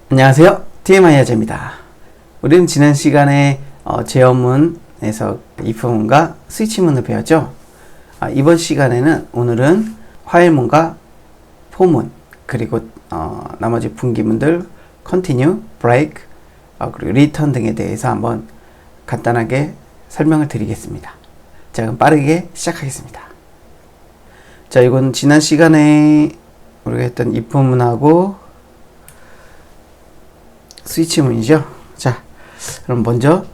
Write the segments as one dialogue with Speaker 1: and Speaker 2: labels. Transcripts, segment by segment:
Speaker 1: 안녕하세요. TMI 아재입니다. 우리는 지난 시간에 제어문에서 if문과 스위치문을 배웠죠. 이번 시간에는 오늘은 화일문과 for문 그리고 나머지 분기문들 continue, break, 그리고 return 등에 대해서 한번 간단하게 설명을 드리겠습니다. 자, 그럼 빠르게 시작하겠습니다. 자, 이건 지난 시간에 우리가 했던 if문하고 스위치문이죠. 자, 그럼 먼저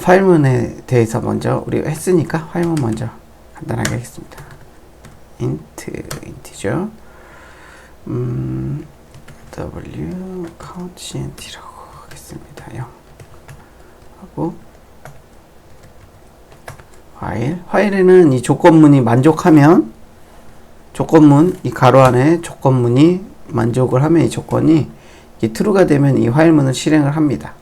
Speaker 1: 파일문에 대해서 먼저 우리가 했으니까 파일문 먼저 간단하게 하겠습니다. int죠. w count int라고 하겠습니다. 0 하고 화일에는 이 조건문이 만족하면 이 가로 안에 조건문이 만족을 하면 이 조건이 true가 되면 이 화일문을 실행을 합니다.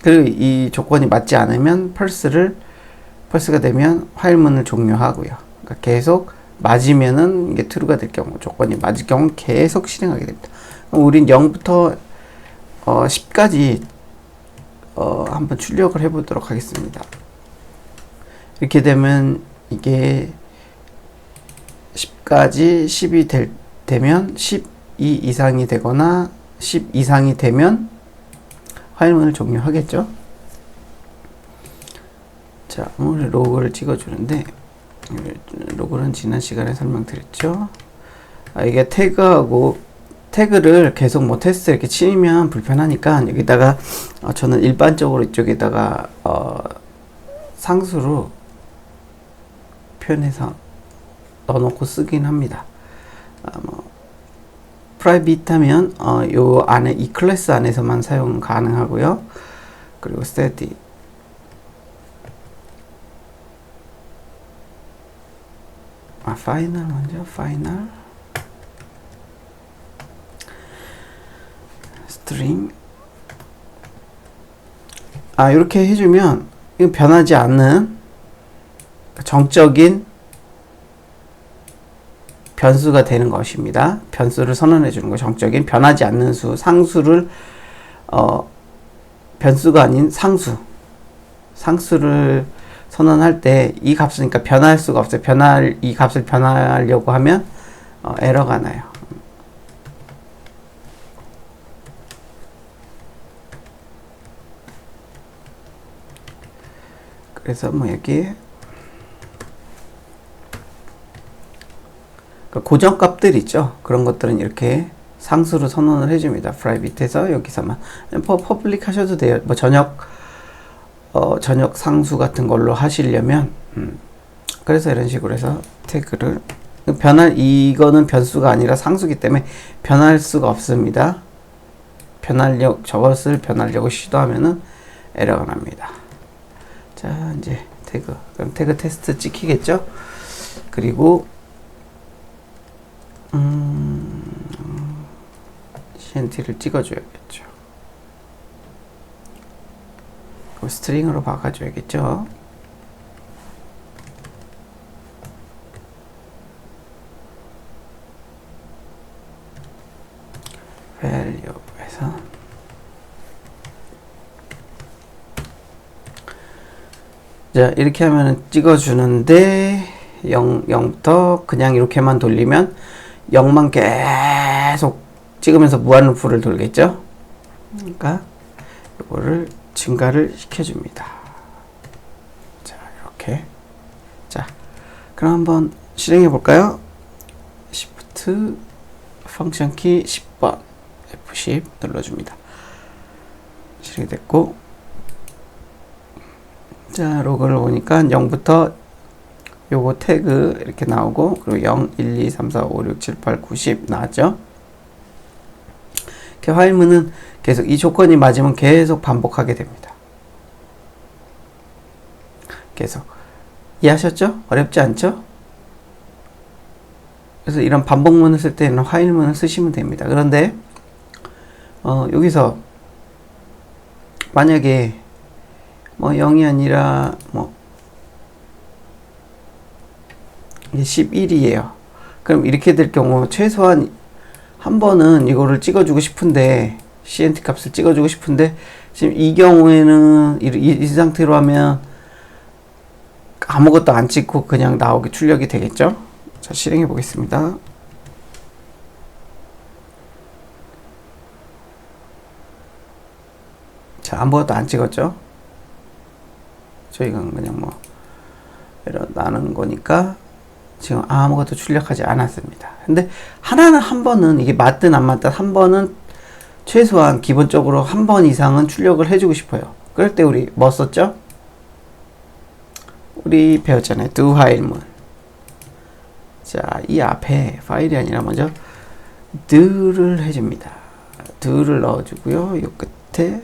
Speaker 1: 그리고 이 조건이 맞지 않으면 false가 되면 화일문을 종료하고요. 그러니까 계속 맞으면은 이게 true가 될 경우, 조건이 맞을 경우 계속 실행하게 됩니다. 그럼 우린 0부터 10까지 한번 출력을 해보도록 하겠습니다. 이렇게 되면 이게 10까지 10이 되면 12 이상이 되거나 10 이상이 되면 화일문을 종료하겠죠. 자, 오늘 로그를 찍어주는데 로그는 지난 시간에 설명드렸죠. 이게 태그를 계속 뭐 테스트 이렇게 치면 불편하니까 여기다가 저는 일반적으로 이쪽에다가 상수로 표현해서 넣어놓고 쓰긴 합니다. 프라이빗 하면 요 안에 이 클래스 안에서만 사용 가능하고요. 그리고 steady final 먼저 final string 이렇게 해주면 이거 변하지 않는 정적인 변수가 되는 것입니다. 변수를 선언해 주는 거, 정적인 변하지 않는 수, 상수를 변수가 아닌 상수를 선언할 때 이 값이니까 변할 수가 없어요. 이 값을 변하려고 하면 에러가 나요. 그래서 뭐 여기에 고정값들 있죠. 그런 것들은 이렇게 상수로 선언을 해줍니다. 프라이빗에서 여기서만 퍼블릭 하셔도 돼요. 뭐 저녁 상수 같은 걸로 하시려면 그래서 이런 식으로 해서 태그를 이거는 변수가 아니라 상수기 때문에 변할 수가 없습니다. 저것을 변하려고 시도하면은 에러가 납니다. 자, 이제 그럼 태그 테스트 찍히겠죠. 그리고 CNT를 찍어줘야겠죠. 스트링으로 바꿔줘야겠죠. value에서 자, 이렇게 하면 찍어주는데 0부터 그냥 이렇게만 돌리면 0만 계속 찍으면서 무한루프를 돌겠죠. 그러니까 이거를 증가를 시켜줍니다. 자, 이렇게. 자, 그럼 한번 실행해 볼까요? Shift 펑션 키 10번 F10 눌러줍니다. 실행이 됐고, 자, 로그를 보니까 0부터 요거 태그 이렇게 나오고, 그리고 0, 1, 2, 3, 4, 5, 6, 7, 8, 9, 10 나왔죠. 이렇게 화일문은 계속 이 조건이 맞으면 계속 반복하게 됩니다. 계속. 이해하셨죠? 어렵지 않죠? 그래서 이런 반복문을 쓸 때는 화일문을 쓰시면 됩니다. 그런데 여기서 만약에 뭐 0이 아니라 뭐 이게 11이에요. 그럼 이렇게 될 경우 최소한 한 번은 이거를 찍어주고 싶은데 CNT 값을 찍어주고 싶은데 지금 이 경우에는 이 상태로 하면 아무것도 안 찍고 그냥 나오게 출력이 되겠죠. 자, 실행해 보겠습니다. 자, 아무것도 안 찍었죠. 저희가 그냥 뭐 일어나는 거니까 지금 아무것도 출력하지 않았습니다. 근데 하나는 한 번은 이게 맞든 안 맞든 한 번은 최소한 기본적으로 한 번 이상은 출력을 해주고 싶어요. 그럴 때 우리 뭐 썼죠? 우리 배웠잖아요. do while moon. 자, 이 앞에 파일이 아니라 먼저 do를 해줍니다. do를 넣어주고요. 이 끝에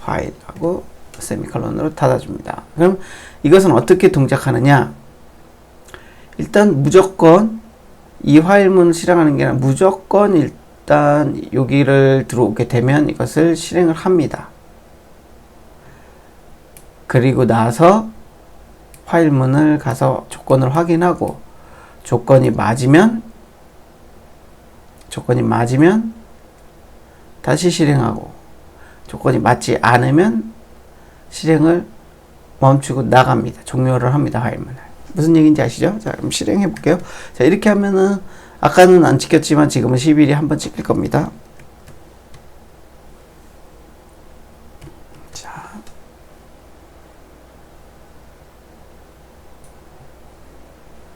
Speaker 1: while하고 세미콜론으로 닫아줍니다. 그럼 이것은 어떻게 동작하느냐? 일단 무조건 이 while문을 실행하는 게 아니라 무조건 일단 여기를 들어오게 되면 이것을 실행을 합니다. 그리고 나서 while문을 가서 조건을 확인하고 조건이 맞으면 다시 실행하고 조건이 맞지 않으면 실행을 멈추고 나갑니다. 종료를 합니다. while문을. 무슨 얘기인지 아시죠? 자, 그럼 실행해 볼게요. 자, 이렇게 하면은 아까는 안 찍혔지만 지금은 11이 한번 찍힐 겁니다.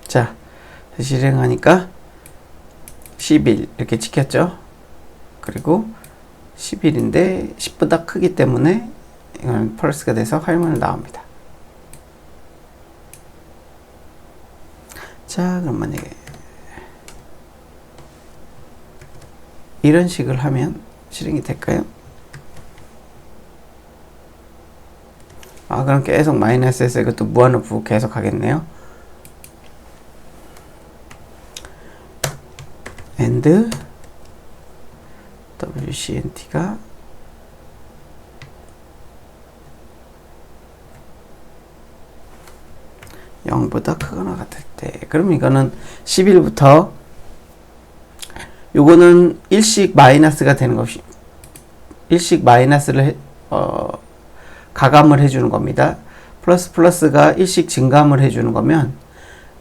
Speaker 1: 자, 실행하니까 11 이렇게 찍혔죠. 그리고 11인데 10보다 크기 때문에 이건 펄스가 돼서 화면을 나옵니다. 자, 그럼 만약에 이런 식을 하면 실행이 될까요? 아, 그럼 계속 마이너스에서 이것도 무한루프 계속 하겠네요. and WCNT가 (0보다) 크거나 같을 때, 그럼 이거는 11부터 요거는 일씩 마이너스가 되는 것이 일씩 마이너스를 가감을 해주는 겁니다. 플러스가 일씩 증감을 해주는 거면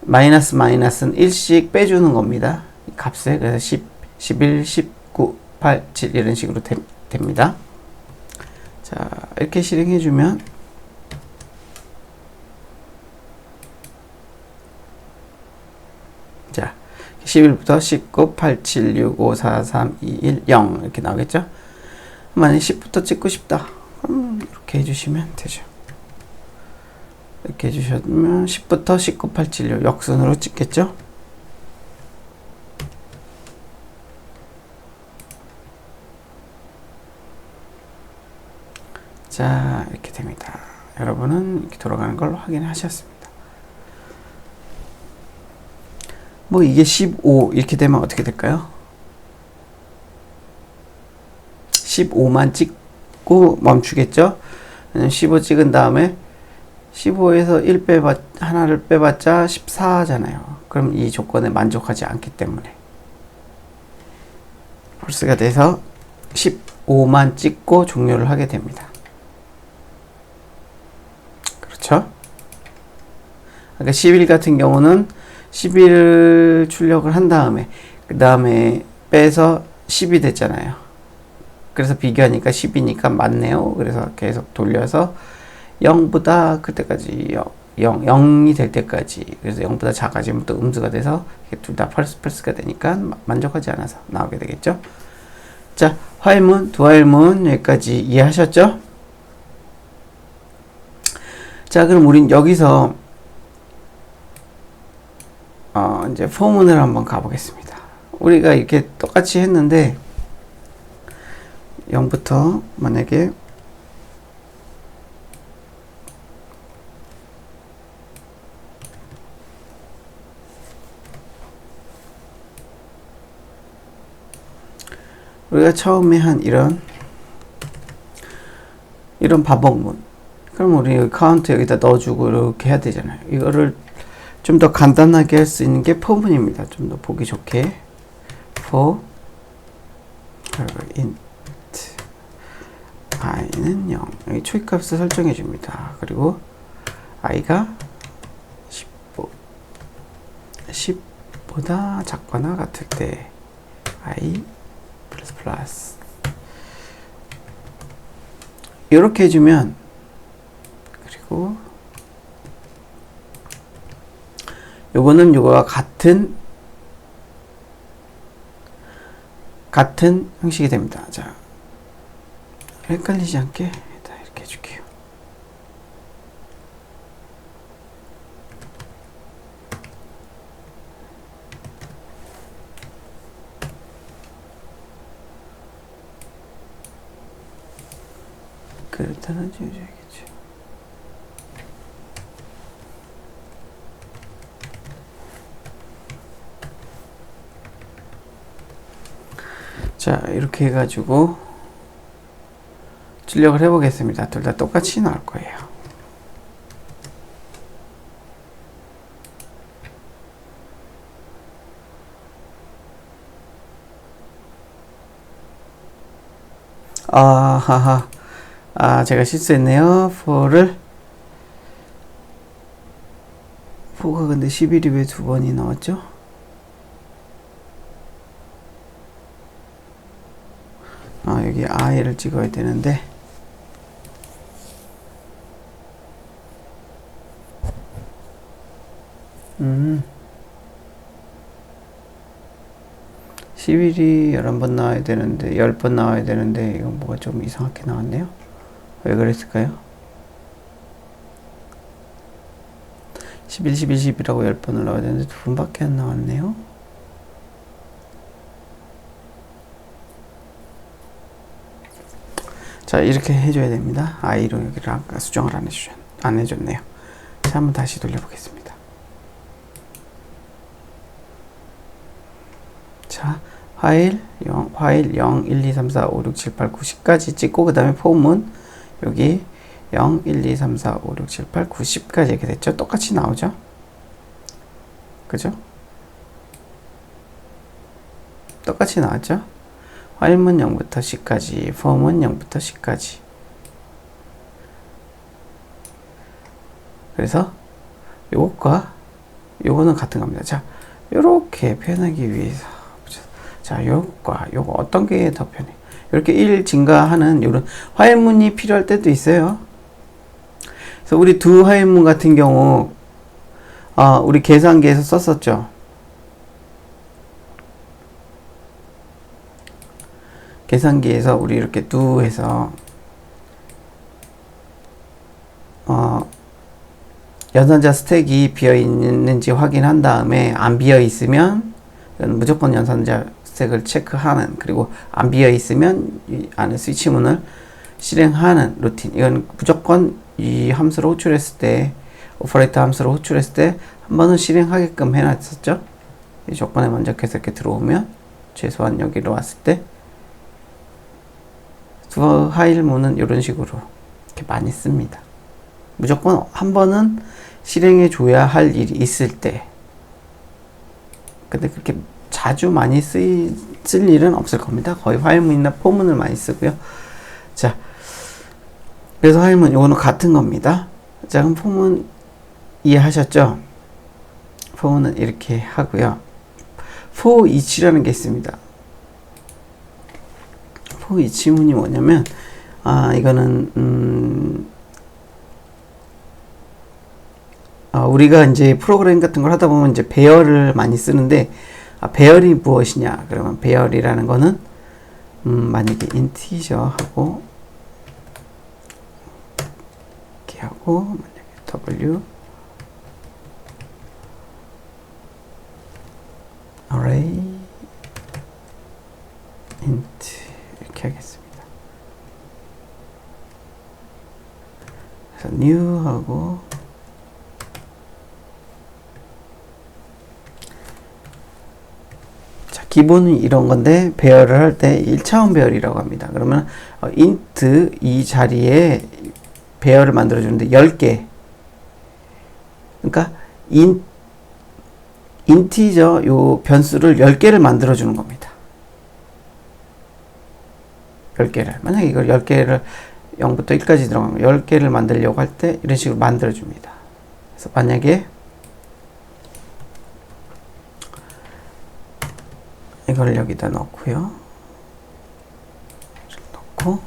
Speaker 1: 마이너스는 일씩 빼주는 겁니다. 값에. 그래서 10, 11, 19, 8, 7 이런 식으로 됩니다. 자, 이렇게 실행해주면 자, 11부터 19, 8, 7, 6, 5, 4, 3, 2, 1, 0 이렇게 나오겠죠? 만약에 10부터 찍고 싶다. 그럼 이렇게 해주시면 되죠. 이렇게 해주시면 10부터 19, 8, 7, 6 역순으로 찍겠죠? 자, 이렇게 됩니다. 여러분은 이렇게 돌아가는 걸 확인하셨습니다. 뭐 이게 15 이렇게 되면 어떻게 될까요? 15만 찍고 멈추겠죠? 15 찍은 다음에 15에서 1 하나를 빼봤자 14잖아요. 그럼 이 조건에 만족하지 않기 때문에 펄스가 돼서 15만 찍고 종료를 하게 됩니다. 그렇죠? 그러니까 11 같은 경우는 11을 출력을 한 다음에 그 다음에 빼서 10이 됐잖아요. 그래서 비교하니까 10이니까 맞네요. 그래서 계속 돌려서 0보다 그때까지 0이 될 때까지, 그래서 0보다 작아지면 또 음수가 돼서 둘 다 펄스가 되니까 만족하지 않아서 나오게 되겠죠. 자, 화일문, 두화일문 여기까지 이해하셨죠? 자, 그럼 우린 여기서 이제 포문을 한번 가보겠습니다. 우리가 이렇게 똑같이 했는데 0부터 만약에 우리가 처음에 한 이런 반복문, 그럼 우리 카운트 여기다 넣어주고 이렇게 해야 되잖아요. 이거를 좀 더 간단하게 할 수 있는 게 for문입니다. 좀 더 보기 좋게 for int i는 0 여기 초이값을 설정해 줍니다. 그리고 i가 10보다 작거나 같을 때 i 플러스 이렇게 해주면, 그리고 요거는 요거와 같은 형식이 됩니다. 자, 헷갈리지 않게 이렇게 해줄게요. 그렇다는 지워줘야겠죠. 자, 이렇게 해가지고 출력을 해보겠습니다. 둘 다 똑같이 나올 거예요. 제가 실수했네요. for가 근데 11이 왜 두 번이 나왔죠? 여기 i를 찍어야 되는데, 음. 11이 11번 나와야 되는데 10번 나와야 되는데 이건 뭐가 좀 이상하게 나왔네요. 왜 그랬을까요? 11, 11, 10이라고 10번을 나와야 되는데 2번밖에 안 나왔네요. 자, 이렇게 해줘야 됩니다. i로 여기를 아까 수정을 안 해줬네요. 자, 한번 다시 돌려보겠습니다. 자, 화일 0, 1, 2, 3, 4, 5, 6, 7, 8, 9, 10까지 찍고, 그 다음에 폼은 여기 0, 1, 2, 3, 4, 5, 6, 7, 8, 9, 10까지 이렇게 됐죠? 똑같이 나오죠? 그죠? 똑같이 나왔죠? 화일문 0부터 10까지, 폼은 0부터 10까지. 그래서 요것과 요거는 같은 겁니다. 자, 요렇게 표현하기 위해서, 자, 요것과 요거 어떤 게 더 편해? 이렇게 1 증가하는 요런 화일문이 필요할 때도 있어요. 그래서 우리 두 화일문 같은 경우 우리 계산기에서 썼었죠. 계산기에서 우리 이렇게 두 해서 연산자 스택이 비어 있는지 확인한 다음에 안 비어 있으면 무조건 연산자 스택을 체크하는, 그리고 안 비어 있으면 이 안에 스위치문을 실행하는 루틴. 이건 무조건 이 함수로 호출했을 때, 오퍼레이터 함수로 호출했을 때 한 번은 실행하게끔 해놨었죠. 이 조건에 만족해서 이렇게 들어오면 최소한 여기로 왔을 때 두 화일문은 이런 식으로 이렇게 많이 씁니다. 무조건 한 번은 실행해 줘야 할 일이 있을 때. 근데 그렇게 자주 많이 쓸 일은 없을 겁니다. 거의 화일문이나 포문을 많이 쓰고요. 자, 그래서 화일문 요거는 같은 겁니다. 자, 그럼 포문 이해하셨죠? 포문은 이렇게 하고요. for each라는 게 있습니다. for each문이 뭐냐면 이거는 우리가 이제 프로그램 같은 걸 하다 보면 이제 배열을 많이 쓰는데, 배열이 무엇이냐? 그러면 배열이라는 거는 만약에 인티저 하고 이렇게 하고, 만약에 w array int 이렇게 하겠습니다. 그래서 new 하고 기본은 이런 건데, 배열을 할 때 1차원 배열이라고 합니다. 그러면 int 이 자리에 배열을 만들어 주는데 10개. 그러니까 인티저 요 변수를 10개를 만들어 주는 겁니다. 10개를. 만약에 이걸 10개를 0부터 1까지 들어가면 10개를 만들려고 할 때 이런 식으로 만들어 줍니다. 그래서 만약에 이걸 여기다 넣고요. 넣고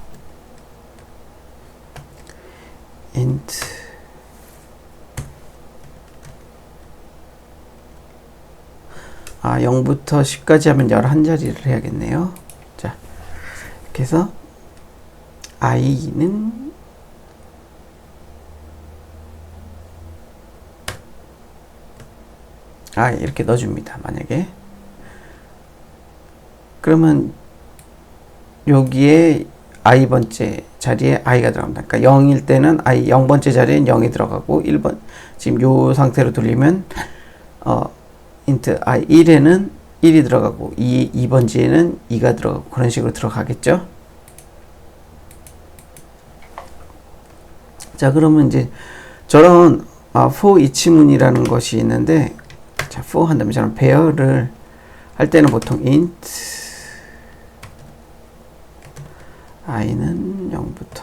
Speaker 1: int 0부터 10까지 하면 11자리를 해야겠네요. 자, 이렇게 해서 i는 이렇게 넣어줍니다. 만약에 그러면 여기에 i번째 자리에 i가 들어갑니다. 그러니까 0일 때는 i 0번째 자리엔 0이 들어가고 1번 지금 요 상태로 돌리면 int i 1에는 1이 들어가고 2번째에는 2가 들어가고 그런 식으로 들어가겠죠. 자, 그러면 이제 저런 for each문이라는 것이 있는데, 자, for 한다면 저런 배열을 할 때는 보통 int i는 0부터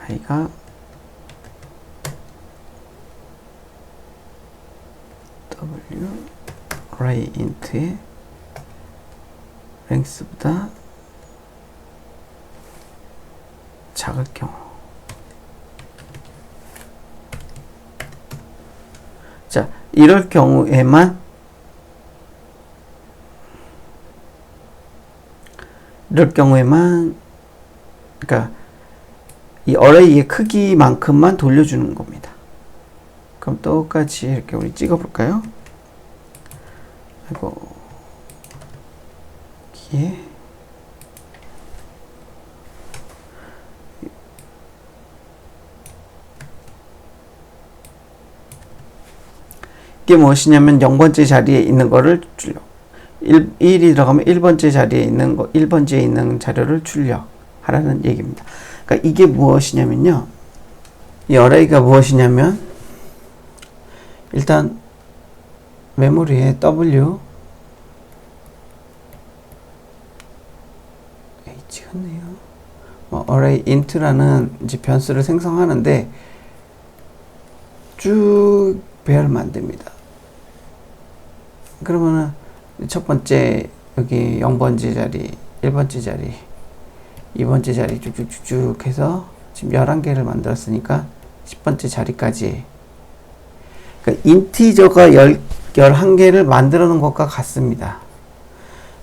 Speaker 1: i가 w array int의 length보다 작을 경우, 자, 이럴 경우에만 그러니까 이 어레이의 크기만큼만 돌려주는 겁니다. 그럼 똑같이 이렇게 우리 찍어볼까요? 아이고, 여기에 이게 무엇이냐면 0번째 자리에 있는 거를 출력, 1이 들어가면 1번째 자리에 있는 거, 1번째에 있는 자료를 출력하라는 얘기입니다. 그러니까 이게 무엇이냐면요, 이 어레이가 무엇이냐면 일단 메모리에 w 찍었네요. array int라는 이제 변수를 생성하는데 쭉 배열을 만듭니다. 그러면은 첫 번째 여기 0번째 자리, 1번째 자리, 2번째 자리 쭉쭉쭉 해서 지금 11개를 만들었으니까 10번째 자리까지, 그러니까 인티저가 11개를 만들어 놓은 것과 같습니다.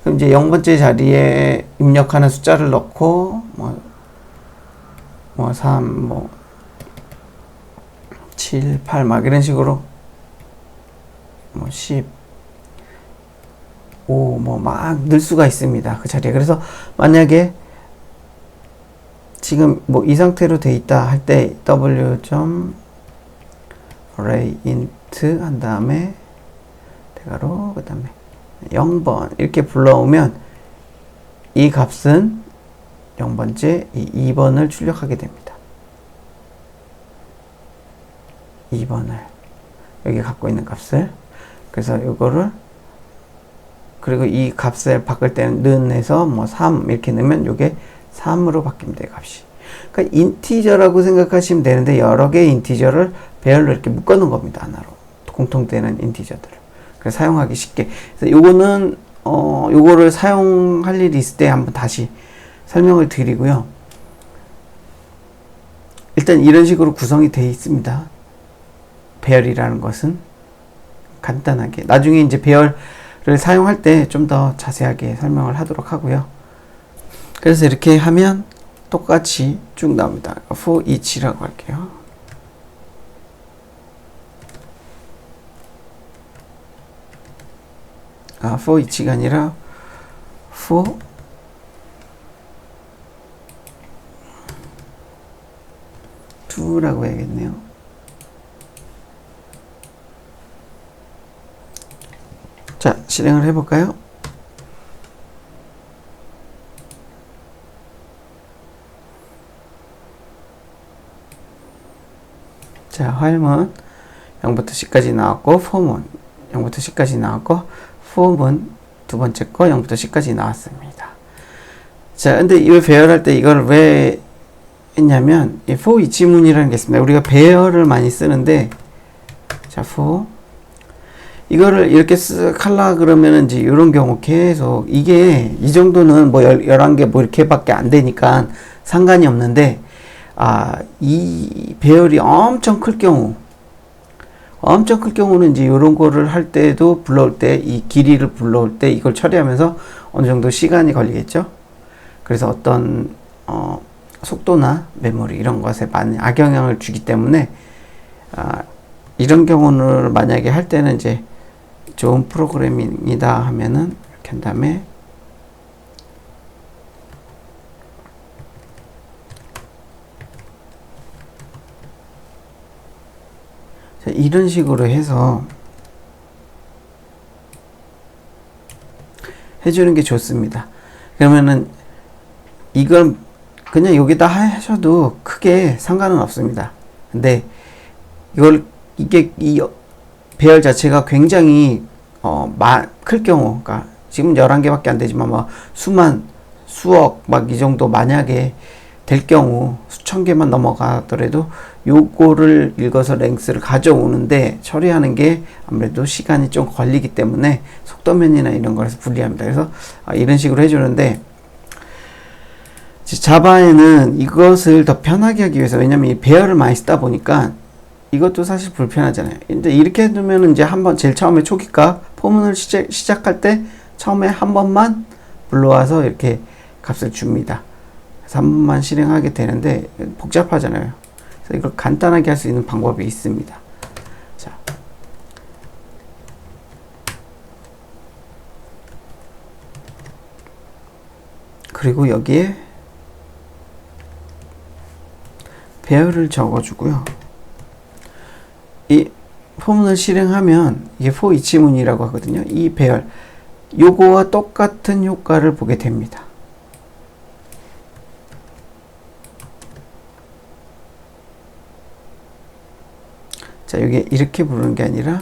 Speaker 1: 그럼 이제 0번째 자리에 입력하는 숫자를 넣고 뭐 3, 7, 8 막 이런 식으로 10, 5 막 넣을 수가 있습니다. 그 자리에. 그래서 만약에 지금 이 상태로 돼 있다 할 때 w.array int 한 다음에 대괄호 그 다음에 0번 이렇게 불러오면 이 값은 0번째, 2번을 출력하게 됩니다. 2번을 여기 갖고 있는 값을, 그래서 이거를, 그리고 이 값을 바꿀 때는 는에서 3 이렇게 넣으면 이게 3으로 바뀝니다. 이 값이. 그러니까 인티저라고 생각하시면 되는데 여러 개의 인티저를 배열로 이렇게 묶어 놓은 겁니다. 하나로 공통되는 인티저들을. 그래서 사용하기 쉽게. 그래서 요거는 요거를 사용할 일이 있을 때 한번 다시 설명을 드리고요. 일단 이런 식으로 구성이 되어 있습니다. 배열이라는 것은 간단하게, 나중에 이제 배열을 사용할 때 좀 더 자세하게 설명을 하도록 하고요. 그래서 이렇게 하면 똑같이 쭉 나옵니다. for each라고 할게요. for each가 아니라 for to라고 해야겠네요. 자, 실행을 해볼까요? 자, 화일문 0부터 C까지 나왔고 폼은 0부터 C까지 나왔고 폼은 두 번째 거 0부터 C까지 나왔습니다. 자, 근데 이 배열할 때 이걸 왜 했냐면 이 for 이치문이라는 게 있습니다. 우리가 배열을 많이 쓰는데 자, for 이거를 이렇게 쓰라 그러면은 이제 이런 경우 계속 이게 이 정도는 뭐 11개 뭐 이렇게밖에 안 되니까 상관이 없는데 이 배열이 엄청 클 경우는 이제 이런 거를 할 때도 불러올 때 이 길이를 불러올 때 이걸 처리하면서 어느 정도 시간이 걸리겠죠. 그래서 어떤 속도나 메모리 이런 것에 많이 악영향을 주기 때문에 이런 경우를 만약에 할 때는 이제 좋은 프로그램이다 하면은 이렇게 한 다음에 자, 이런 식으로 해서 해주는 게 좋습니다. 그러면은 이걸 그냥 여기다 하셔도 크게 상관은 없습니다. 근데 이게 이 배열 자체가 굉장히 클 경우, 그러니까 지금 11개밖에 안 되지만 뭐 수억 막 이 정도 만약에 될 경우 수천 개만 넘어가더라도 요거를 읽어서 랭스를 가져오는데 처리하는 게 아무래도 시간이 좀 걸리기 때문에 속도면이나 이런 거에서 불리합니다. 그래서 이런 식으로 해주는데 자바에는 이것을 더 편하게 하기 위해서, 왜냐면 이 배열을 많이 쓰다 보니까 이것도 사실 불편하잖아요. 이제 이렇게 해두면 이제 한번 제일 처음에 초기가 포문을 시작할 때 처음에 한 번만 불러와서 이렇게 값을 줍니다. 그래서 한 번만 실행하게 되는데 복잡하잖아요. 그래서 이걸 간단하게 할 수 있는 방법이 있습니다. 자, 그리고 여기에 배열을 적어주고요. 이 포문을 실행하면 이게 for 이치문이라고 하거든요. 이 배열 요거와 똑같은 효과를 보게 됩니다. 자, 이게 이렇게 부르는 게 아니라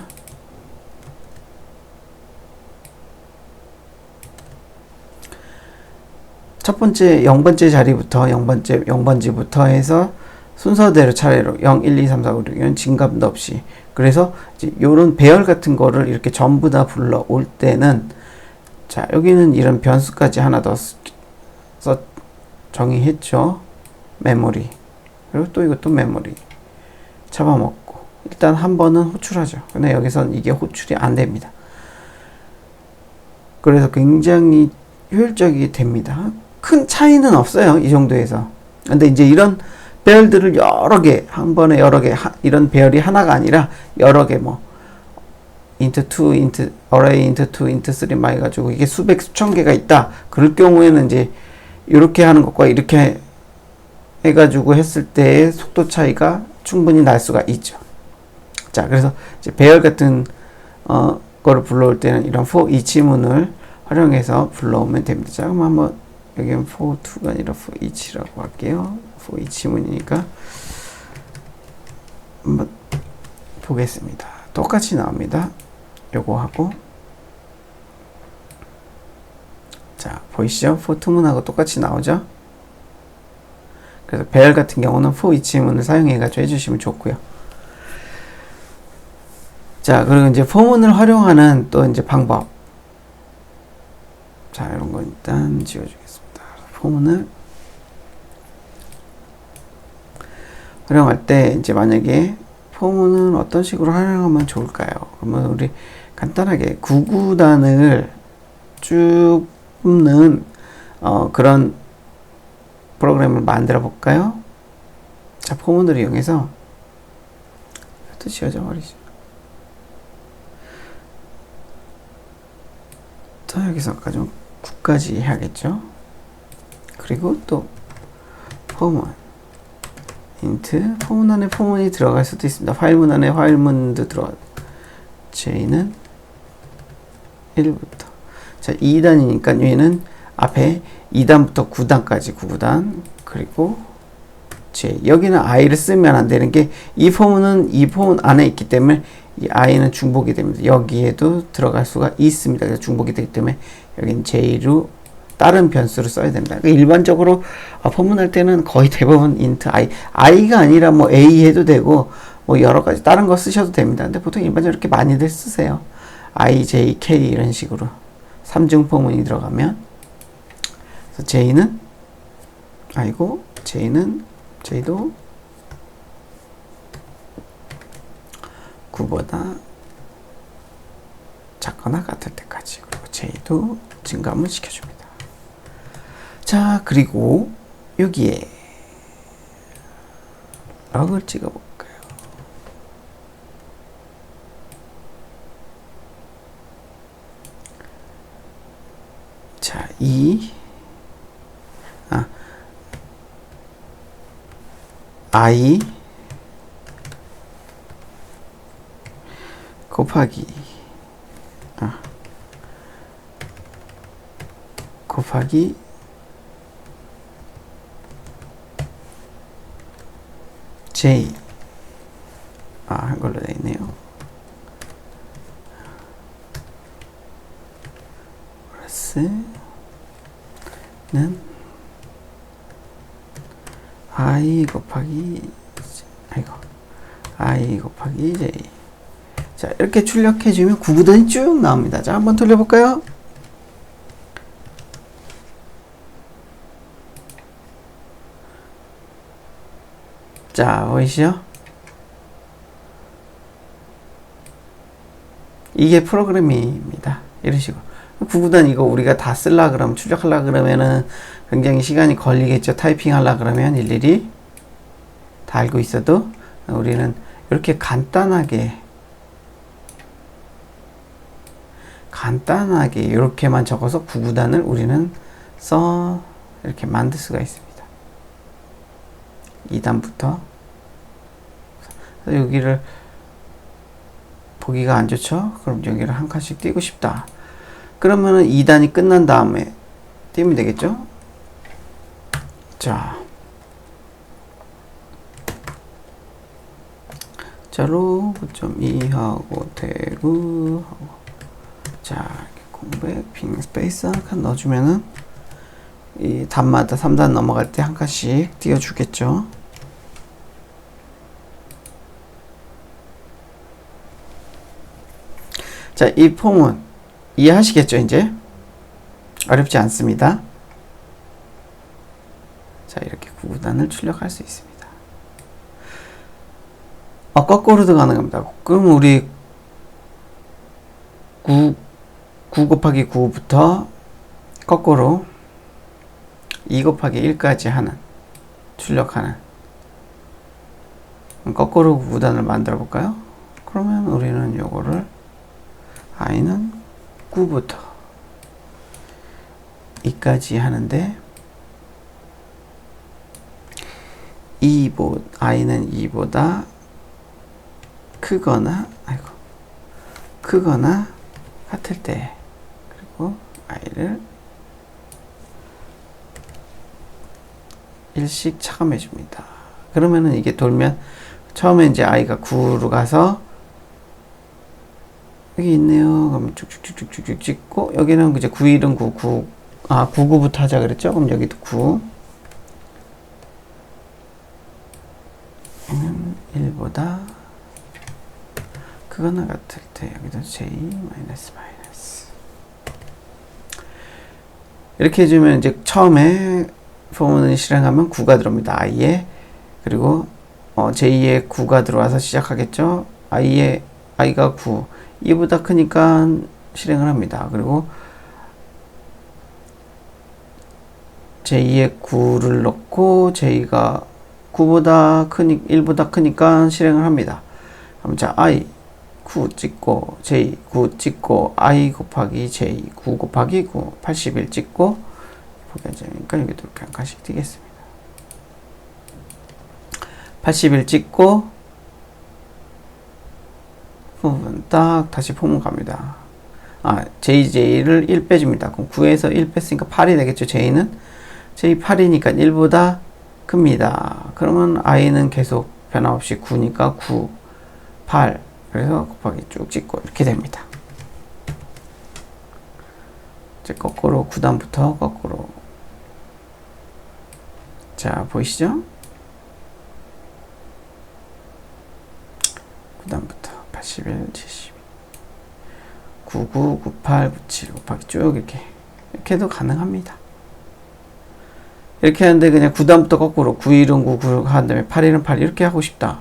Speaker 1: 첫 번째 0번째 자리부터 0번지부터 해서 순서대로 차례로 0, 1, 2, 3, 4, 5, 6, 이런 진감도 없이, 그래서 이제 요런 배열 같은 거를 이렇게 전부 다 불러올 때는, 자, 여기는 이런 변수까지 하나 더 정의했죠. 메모리. 그리고 또 이것도 메모리. 잡아먹고. 일단 한 번은 호출하죠. 근데 여기선 이게 호출이 안 됩니다. 그래서 굉장히 효율적이 됩니다. 큰 차이는 없어요. 이 정도에서. 근데 이제 이런 배열들을 여러 개, 한 번에 여러 개, 이런 배열이 하나가 아니라 여러 개, 뭐, into 2, array into 2, into 3 막 해가지고 이게 수백, 수천 개가 있다. 그럴 경우에는 이제 이렇게 하는 것과 이렇게 해가지고 했을 때의 속도 차이가 충분히 날 수가 있죠. 자, 그래서 이제 배열 같은, 거를 불러올 때는 이런 for each문을 활용해서 불러오면 됩니다. 자, 그럼 한번, 여기는 for 2가 아니라 for each라고 할게요. for each문이니까 한번 보겠습니다. 똑같이 나옵니다. 요거 하고, 자, 보이시죠? for 2문하고 똑같이 나오죠? 그래서 배열 같은 경우는 for each문을 사용해가지고 해주시면 좋고요. 자, 그리고 이제 for문을 활용하는 또 이제 방법. 자, 이런 거 일단 지워주겠습니다. for문을 활용할 때 이제 만약에 for문은 어떤 식으로 활용하면 좋을까요? 그러면 우리 간단하게 구구단을 쭉 뽑는 그런 프로그램을 만들어 볼까요? 자, for문을 이용해서 또 지워져 버리죠. 자, 여기서 좀 9까지 해야겠죠. 그리고 또 포문 int 포문 안에 포문이 들어갈 수도 있습니다. 화일문 안에 화일문도 들어가고, j는 1부터, 자, 2단이니까 얘는 앞에 2단부터 9단까지 9구단, 그리고 j. 여기는 i를 쓰면 안 되는 게 이 폼은 안에 있기 때문에 이 i는 중복이 됩니다. 여기에도 들어갈 수가 있습니다. 그래서 중복이 되기 때문에 여기는 j로 다른 변수를 써야 됩니다. 그러니까 일반적으로 포문할 때는 거의 대부분 int i가 아니라 뭐 a 해도 되고 뭐 여러 가지 다른 거 쓰셔도 됩니다. 근데 보통 일반적으로 이렇게 많이들 쓰세요. i, j, k 이런 식으로 3중 포문이 들어가면 그래서 j는 j도 9보다 작거나 같을 때까지 그리고 j도 증감을 시켜줍니다. 자, 그리고 여기에 럭을 찍어볼까요? 자, i 곱하기 j 한글로 되어 있네요. 플러스는 i 곱하기 j. 자, 이렇게 출력해주면 구구단이 쭉 나옵니다. 자, 한번 돌려볼까요? 자, 보이시죠? 이게 프로그램입니다. 이런 식으로. 구구단 이거 우리가 다 쓸라 그러면, 출력하려 그러면은 굉장히 시간이 걸리겠죠. 타이핑 하려 그러면 일일이 다 알고 있어도 우리는 이렇게 간단하게 이렇게만 적어서 구구단을 우리는 이렇게 만들 수가 있습니다. 2단부터 여기를 보기가 안 좋죠? 그럼 여기를 한 칸씩 띄고 싶다. 그러면은 2단이 끝난 다음에 띄면 되겠죠? 자, 자로 9.2하고 대구 하고 자, 이렇게 공백 빙 스페이스 한 칸 넣어주면은 이 단마다 3단 넘어갈 때 한 칸씩 띄워주겠죠. 자, 이 폼은 이해하시겠죠, 이제? 어렵지 않습니다. 자, 이렇게 구구단을 출력할 수 있습니다. 거꾸로도 가능합니다. 그럼 우리 9 곱하기 9부터 거꾸로 2 곱하기 1까지 하는 출력하는 거꾸로 구구단을 만들어 볼까요? 그러면 우리는 요거를 i는 9부터 2까지 하는데 i는 2보다 크거나 같을 때 그리고 i를 1씩 차감해 줍니다. 그러면은 이게 돌면 처음에 이제 i가 9로 가서 여기 있네요. 그럼 쭉쭉쭉쭉쭉 찍고 여기는 이제 91은 99부터 하자 그랬죠? 그럼 여기도 9 얘는 1보다 크거나 같을 때 여기도 j 마이너스 이렇게 해주면 이제 처음에 포문을 실행하면 9가 들어옵니다. i에 그리고 j에 9가 들어와서 시작하겠죠. i가 9 2보다 크니까 실행을 합니다. 그리고 j에 9를 넣고 j가 1보다 크니까 실행을 합니다. 그럼 자 i 9 찍고 j 9 찍고 i 곱하기 j 9 곱하기 9 81 찍고 보기 안 되니까 여기도 이렇게 한 칸씩 띄겠습니다. 81 찍고 부분 딱 다시 포문 갑니다. j를 1 빼줍니다. 그럼 9에서 1 뺐으니까 8이 되겠죠. j는 j 8이니까 1보다 큽니다. 그러면 i는 계속 변함없이 9니까 9, 8. 그래서 곱하기 쭉 찍고 이렇게 됩니다. 이제 거꾸로 9단부터 거꾸로. 자, 보이시죠? 9단부터 81, 72, 99, 98, 97 곱하기 쭉 이렇게 해도 가능합니다. 이렇게 하는데 그냥 9단부터 거꾸로 9일은 9, 9 한 다음에 8일은 8 이렇게 하고 싶다.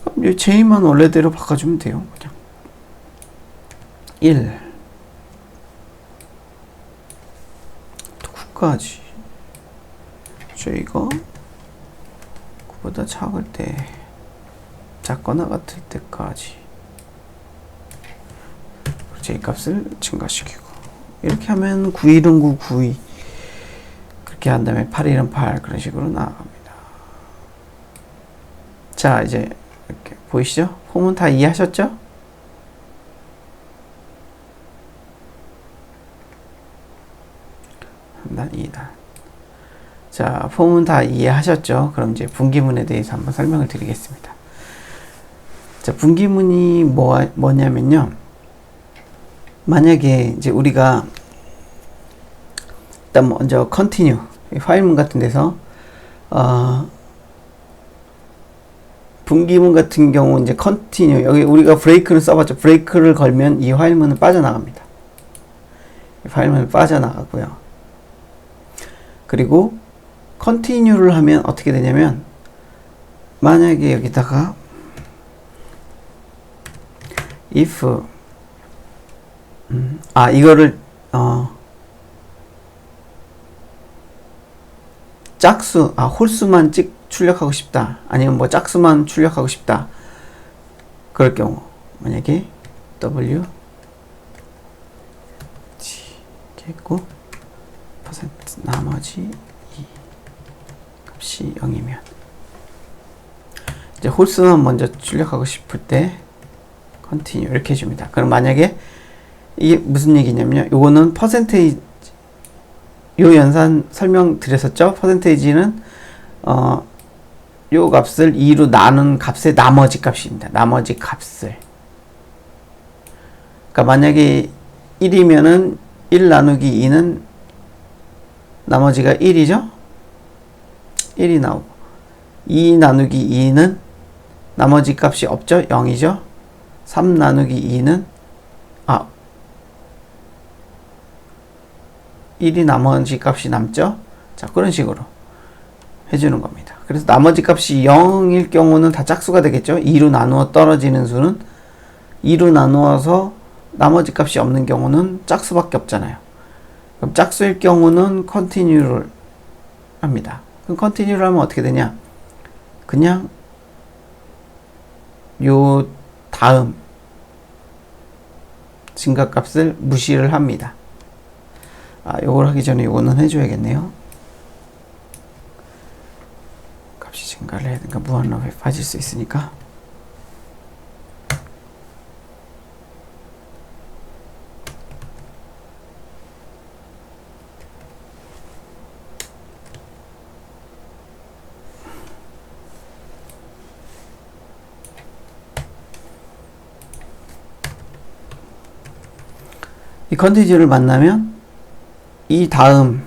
Speaker 1: 그럼 이 J만 원래대로 바꿔주면 돼요. 그냥 1 또 9까지 J가 9보다 작을 때 작거나 같을 때까지 J 값을 증가시키고 이렇게 하면 9일은 9, 92 그렇게 한 다음에 8일은 8 그런 식으로 나아갑니다. 자, 이제 이렇게 보이시죠? 폼은 다 이해하셨죠? 한 단, 2단. 자, 폼은 다 이해하셨죠? 그럼 이제 분기문에 대해서 한번 설명을 드리겠습니다. 자, 분기문이 뭐냐면요. 만약에 이제 우리가 일단 먼저 continue 파일문 같은 데서 분기문 같은 경우 이제 continue 여기 우리가 브레이크를 써봤죠. 브레이크를 걸면 이 파일문은 빠져나갑니다. 이 파일문은 빠져나가고요. 그리고 continue를 하면 어떻게 되냐면 만약에 여기다가 if 이거를 짝수 홀수만 출력하고 싶다. 아니면 뭐 짝수만 출력하고 싶다. 그럴 경우 만약에 W 이렇게 했고 퍼센트 나머지 2 값이 0이면 이제 홀수만 먼저 출력하고 싶을 때 continue 이렇게 해줍니다. 그럼 만약에 이게 무슨 얘기냐면요. 요거는 퍼센테이지 요 연산 설명드렸었죠. 퍼센테이지는 요 값을 2로 나눈 값의 나머지 값입니다. 나머지 값을. 그러니까 만약에 1이면은 1 나누기 2는 나머지가 1이죠. 1이 나오고 2 나누기 2는 나머지 값이 없죠. 0이죠. 3 나누기 2는 1이 나머지 값이 남죠. 자, 그런 식으로 해주는 겁니다. 그래서 나머지 값이 0일 경우는 다 짝수가 되겠죠. 2로 나누어 떨어지는 수는 2로 나누어서 나머지 값이 없는 경우는 짝수밖에 없잖아요. 그럼 짝수일 경우는 continue를 합니다. 그럼 continue를 하면 어떻게 되냐? 그냥 요 다음 증가값을 무시를 합니다. 요걸 하기 전에 요거는 해줘야겠네요. 값이 증가를 해야 되니까 무한로 빠질 수 있으니까. 이 컨티뉴를 만나면 이 다음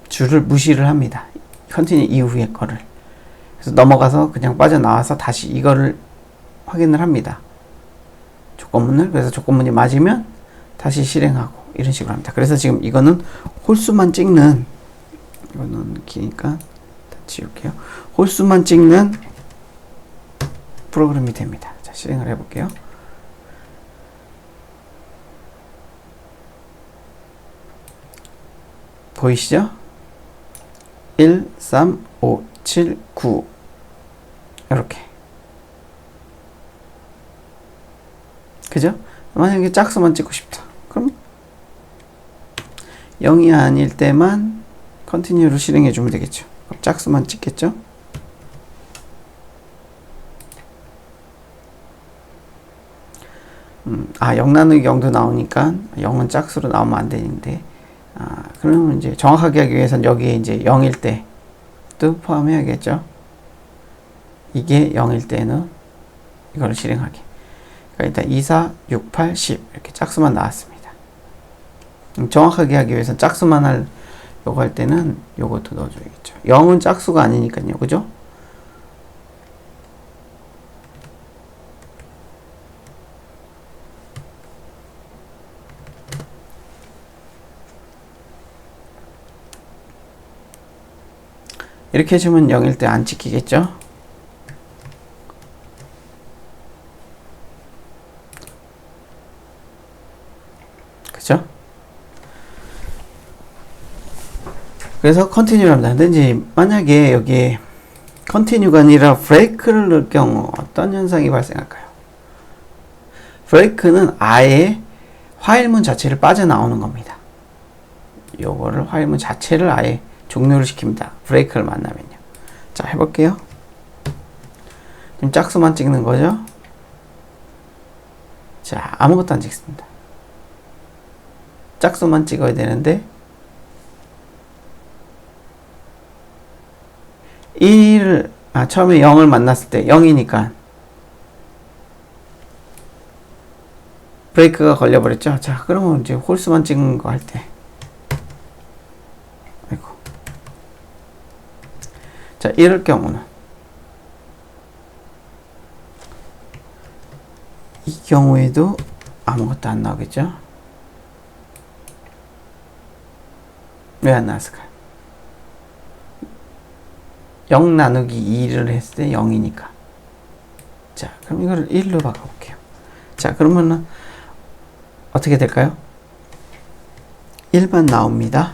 Speaker 1: 줄을 무시를 합니다. 컨티뉴 이후의 거를. 그래서 넘어가서 그냥 빠져나와서 다시 이거를 확인을 합니다. 조건문을. 그래서 조건문이 맞으면 다시 실행하고 이런 식으로 합니다. 그래서 지금 이거는 홀수만 찍는 이거는 기니까 다 지울게요. 홀수만 찍는 프로그램이 됩니다. 자, 실행을 해볼게요. 보이시죠? 1, 3, 5, 7, 9 이렇게. 그죠? 만약에 짝수만 찍고 싶다. 그럼 0이 아닐 때만 컨티뉴를 실행해 주면 되겠죠. 그럼 짝수만 찍겠죠? 아, 0 나누기 0도 나오니까 0은 짝수로 나오면 안 되는데, 그러면 이제 정확하게 하기 위해서는 여기에 이제 0일 때 도 포함해야겠죠. 이게 0일 때는 이걸 실행하게. 그러니까 일단 2, 4, 6, 8, 10 이렇게 짝수만 나왔습니다. 정확하게 하기 위해서 짝수만 요거 할 때는 요것도 넣어줘야겠죠. 0은 짝수가 아니니까요. 그죠? 이렇게 해주면 0일 때 안 찍히겠죠? 그죠? 그래서 컨티뉴랍니다. 근데 이제 만약에 여기에 컨티뉴가 아니라 브레이크를 넣을 경우 어떤 현상이 발생할까요? 브레이크는 아예 화일문 자체를 빠져나오는 겁니다. 요거를 화일문 자체를 아예 종료를 시킵니다. 브레이크를 만나면요. 자, 해볼게요. 지금 짝수만 찍는 거죠. 자, 아무것도 안 찍습니다. 짝수만 찍어야 되는데 1을 처음에 0을 만났을 때 0이니까 브레이크가 걸려버렸죠. 자, 그러면 이제 홀수만 찍는 거 할 때 아이고. 자, 이럴 경우는 이 경우에도 아무것도 안 나오겠죠. 왜 안 나왔을까요? 0 나누기 2를 했을 때 0이니까. 자, 그럼 이걸 1로 바꿔볼게요. 자, 그러면은 어떻게 될까요? 1만 나옵니다.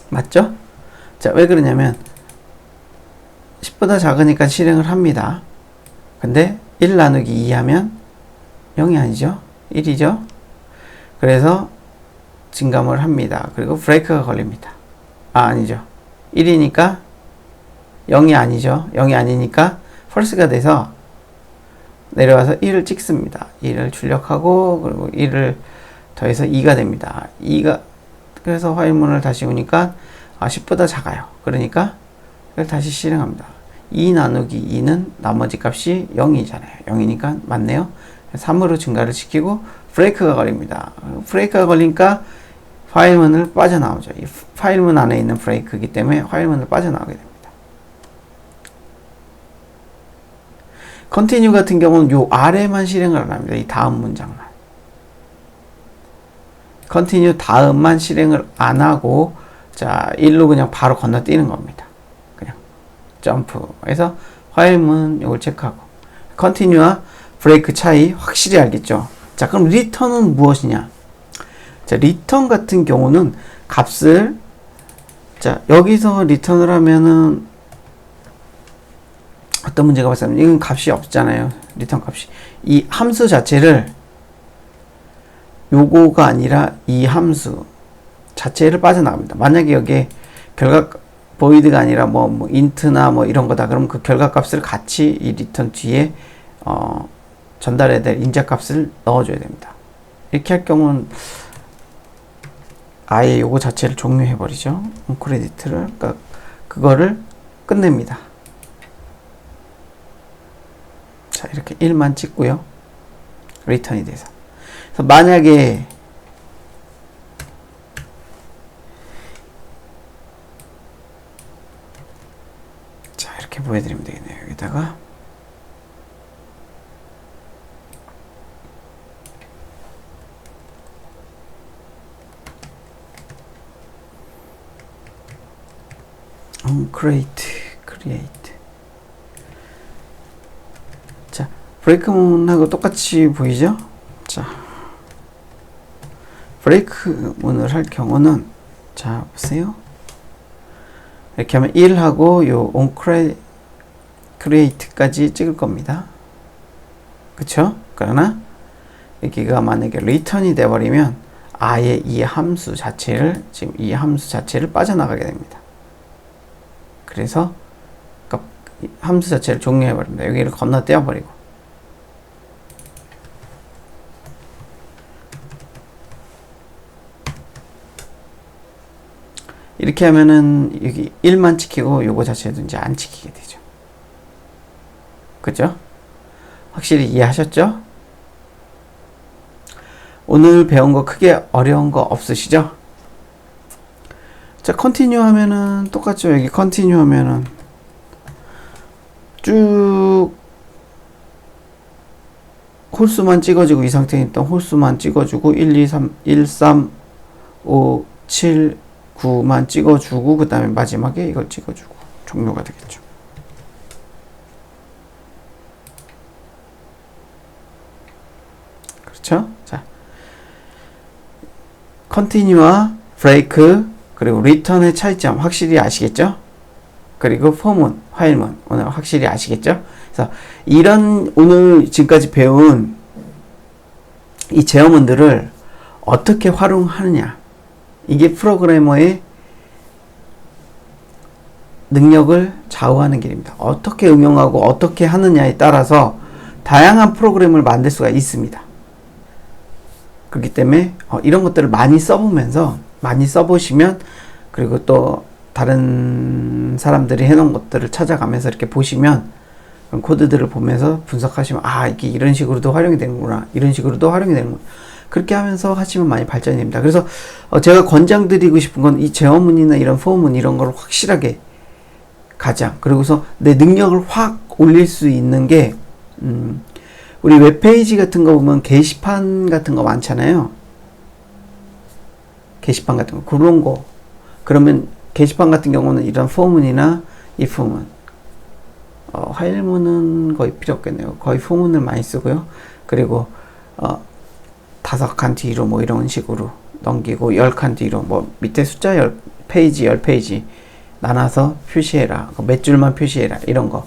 Speaker 1: 맞죠? 자, 왜 그러냐면 10보다 작으니까 실행을 합니다. 근데 1 나누기 2 하면 0이 아니죠? 1이죠? 그래서 증감을 합니다. 그리고 브레이크가 걸립니다. 아니죠. 1이니까 0이 아니죠. 0이 아니니까 펄스가 돼서 내려와서 1을 찍습니다. 1을 출력하고 그리고 1을 더해서 2가 됩니다. 2가 그래서 화일문을 다시 오니까 10보다 작아요. 그러니까 이걸 다시 실행합니다. 2 나누기 2는 나머지 값이 0이잖아요. 0이니까 맞네요. 3으로 증가를 시키고 브레이크가 걸립니다. 브레이크가 걸리니까 화일문을 빠져나오죠. 이 파일문 안에 있는 브레이크이기 때문에 화일문을 빠져나오게 됩니다. 컨티뉴 같은 경우는 요 아래만 실행을 합니다. 이 다음 문장만. 컨티뉴 다음만 실행을 안 하고 자 1로 그냥 바로 건너뛰는 겁니다. 그냥 점프해서 화일문 이걸 체크하고 컨티뉴와 브레이크 차이 확실히 알겠죠. 자, 그럼 리턴은 무엇이냐? 자, 리턴 같은 경우는 값을 자 여기서 리턴을 하면은 어떤 문제가 발생하면 이건 값이 없잖아요. 리턴 값이 이 함수 자체를 요거가 아니라 이 함수 자체를 빠져나갑니다. 만약에 여기에 결과 보이드가 아니라 뭐 인트나 뭐 이런 거다 그러면 그 결과 값을 같이 이 리턴 뒤에 전달해야 될 인자 값을 넣어줘야 됩니다. 이렇게 할 경우는 아예 요거 자체를 종료해 버리죠. 크레디트를 그러니까 그거를 끝냅니다. 자, 이렇게 1만 찍고요. 리턴이 돼서. 그래서 만약에 자, 이렇게 보여드리면 되겠네요. 여기다가 create 자, 브레이크문하고 똑같이 보이죠? 자, 브레이크문을 할 경우는 자, 보세요. 이렇게 하면 1하고 요 onCreate까지 찍을 겁니다. 그쵸? 그러나 여기가 만약에 return이 돼버리면 아예 이 함수 자체를 지금 이 함수 자체를 빠져나가게 됩니다. 그래서 함수 자체를 종료해 버립니다. 여기를 건너뛰어 버리고 이렇게 하면은 여기 1만 찍히고 요거 자체도 이제 안 찍히게 되죠. 그죠? 확실히 이해하셨죠? 오늘 배운 거 크게 어려운 거 없으시죠? 자, 컨티뉴 하면은 똑같죠. 여기 컨티뉴 하면은 쭉 홀수만 찍어주고 이 상태에 있던 홀수만 찍어주고 1, 2, 3, 1, 3, 5, 7, 9만 찍어주고 그 다음에 마지막에 이걸 찍어주고 종료가 되겠죠. 그렇죠? 자, 컨티뉴와 브레이크 그리고 리턴의 차이점 확실히 아시겠죠? 그리고 포문, 화일문 오늘 확실히 아시겠죠? 그래서 이런 오늘 지금까지 배운 이 제어문들을 어떻게 활용하느냐 이게 프로그래머의 능력을 좌우하는 길입니다. 어떻게 응용하고 어떻게 하느냐에 따라서 다양한 프로그램을 만들 수가 있습니다. 그렇기 때문에 이런 것들을 많이 써보면서 많이 써보시면 그리고 또 다른 사람들이 해놓은 것들을 찾아가면서 이렇게 보시면 코드들을 보면서 분석하시면 아 이게 이런 식으로도 활용이 되는구나 이런 식으로도 활용이 되는구나 그렇게 하면서 하시면 많이 발전이 됩니다. 그래서 제가 권장드리고 싶은 건 이 제어문이나 이런 포문 이런 걸 확실하게 가장 그리고서 내 능력을 확 올릴 수 있는 게 우리 웹페이지 같은 거 보면 게시판 같은 거 많잖아요. 게시판 같은 거 그런 거 그러면 게시판 같은 경우는 이런 포문이나 이 포문 화일문은 거의 필요 없겠네요. 거의 포문을 많이 쓰고요. 그리고 5칸 뒤로 뭐 이런 식으로 넘기고 10칸 뒤로 뭐 밑에 숫자 10페이지 10페이지 나눠서 표시해라. 몇 줄만 표시해라. 이런 거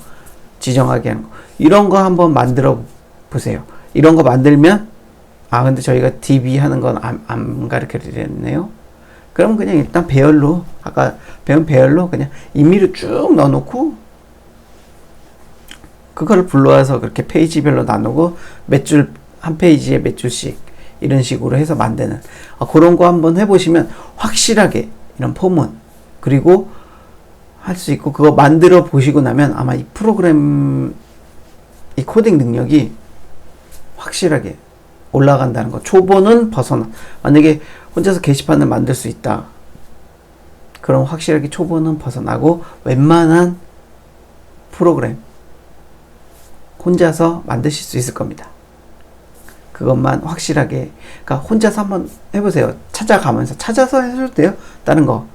Speaker 1: 지정하게 하는 거 이런 거 한번 만들어 보세요. 이런 거 만들면 근데 저희가 DB 하는 건 안 가르쳐 드렸네요. 그럼 그냥 일단 배열로 아까 배운 배열로 그냥 임의로 쭉 넣어놓고 그거를 불러와서 그렇게 페이지별로 나누고 몇 줄 한 페이지에 몇 줄씩 이런 식으로 해서 만드는 그런 거 한번 해보시면 확실하게 이런 포문 그리고 할 수 있고 그거 만들어 보시고 나면 아마 이 프로그램 이 코딩 능력이 확실하게 올라간다는 거. 초보는 벗어나. 만약에 혼자서 게시판을 만들 수 있다. 그럼 확실하게 초보는 벗어나고 웬만한 프로그램 혼자서 만드실 수 있을 겁니다. 그것만 확실하게 그러니까 혼자서 한번 해보세요. 찾아가면서 찾아서 해도 돼요. 다른 거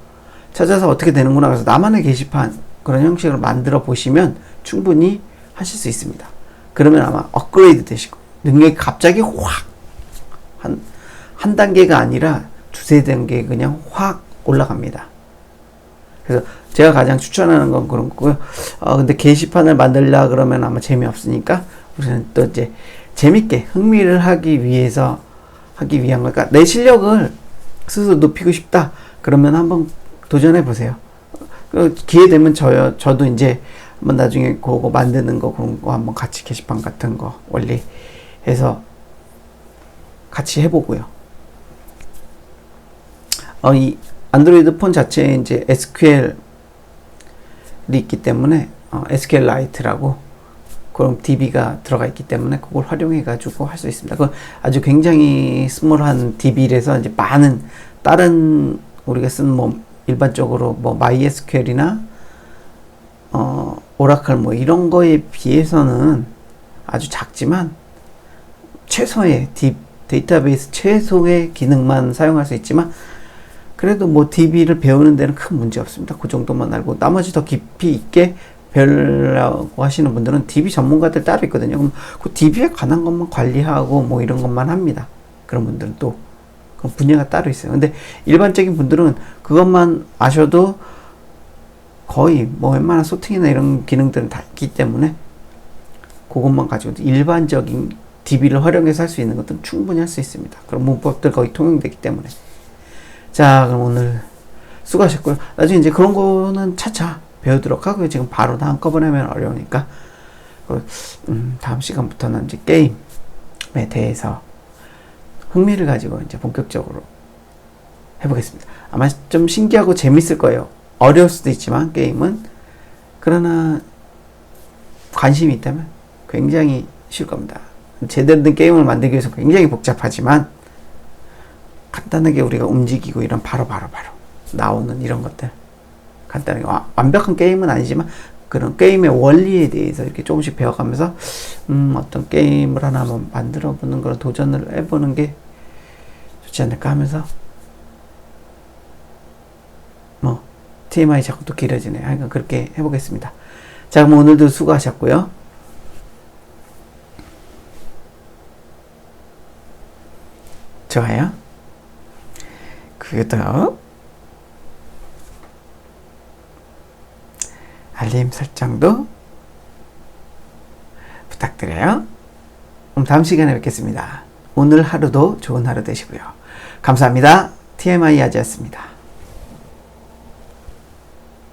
Speaker 1: 찾아서 어떻게 되는구나. 그래서 나만의 게시판 그런 형식으로 만들어 보시면 충분히 하실 수 있습니다. 그러면 아마 업그레이드 되시고 능력이 갑자기 확 한 단계가 아니라 두세 단계 그냥 확 올라갑니다. 그래서 제가 가장 추천하는 건 그런 거고요. 근데 게시판을 만들려 그러면 아마 재미없으니까 우리는 또 이제 재밌게 흥미를 하기 위한 거니까 내 실력을 스스로 높이고 싶다. 그러면 한번 도전해 보세요. 기회 되면 저도 이제 한번 나중에 그거 만드는 거 그런 거 한번 같이 게시판 같은 거 원리 해서 같이 해보고요. 이 안드로이드 폰 자체에 이제 SQL이 있기 때문에 SQLite라고 그럼 DB가 들어가 있기 때문에 그걸 활용해 가지고 할 수 있습니다. 그건 아주 굉장히 스몰한 DB라서 이제 많은 다른 우리가 쓰는 뭐 일반적으로 뭐 MySQL이나 오라클 뭐 이런 거에 비해서는 아주 작지만 최소의 데이터베이스 최소의 기능만 사용할 수 있지만 그래도 뭐 DB를 배우는 데는 큰 문제 없습니다. 그 정도만 알고 나머지 더 깊이 있게 배우려고 하시는 분들은 DB 전문가들 따로 있거든요. 그럼 그 DB에 관한 것만 관리하고 뭐 이런 것만 합니다. 그런 분들은 또 그 분야가 따로 있어요. 근데 일반적인 분들은 그것만 아셔도 거의 뭐 웬만한 소팅이나 이런 기능들은 다 있기 때문에 그것만 가지고 일반적인 DB를 활용해서 할 수 있는 것들은 충분히 할 수 있습니다. 그런 문법들 거의 통용되기 때문에. 자, 그럼 오늘 수고하셨고요. 나중에 이제 그런 거는 차차 배우도록 하고요. 지금 바로 다 한꺼번에 하면 어려우니까. 다음 시간부터는 이제 게임에 대해서 흥미를 가지고 이제 본격적으로 해보겠습니다. 아마 좀 신기하고 재밌을 거예요. 어려울 수도 있지만 게임은. 그러나 관심이 있다면 굉장히 쉬울 겁니다. 제대로 된 게임을 만들기 위해서 굉장히 복잡하지만 간단하게 우리가 움직이고 이런 바로 나오는 이런 것들, 간단하게 완벽한 게임은 아니지만 그런 게임의 원리에 대해서 이렇게 조금씩 배워가면서 어떤 게임을 하나 한번 만들어 보는 그런 도전을 해보는 게 좋지 않을까 하면서 TMI 자꾸 또 길어지네요. 하여간 그렇게 해보겠습니다. 자, 그럼 오늘도 수고하셨고요. 좋아요. 구독, 알림 설정도 부탁드려요. 그럼 다음 시간에 뵙겠습니다. 오늘 하루도 좋은 하루 되시고요. 감사합니다. TMI 아지였습니다.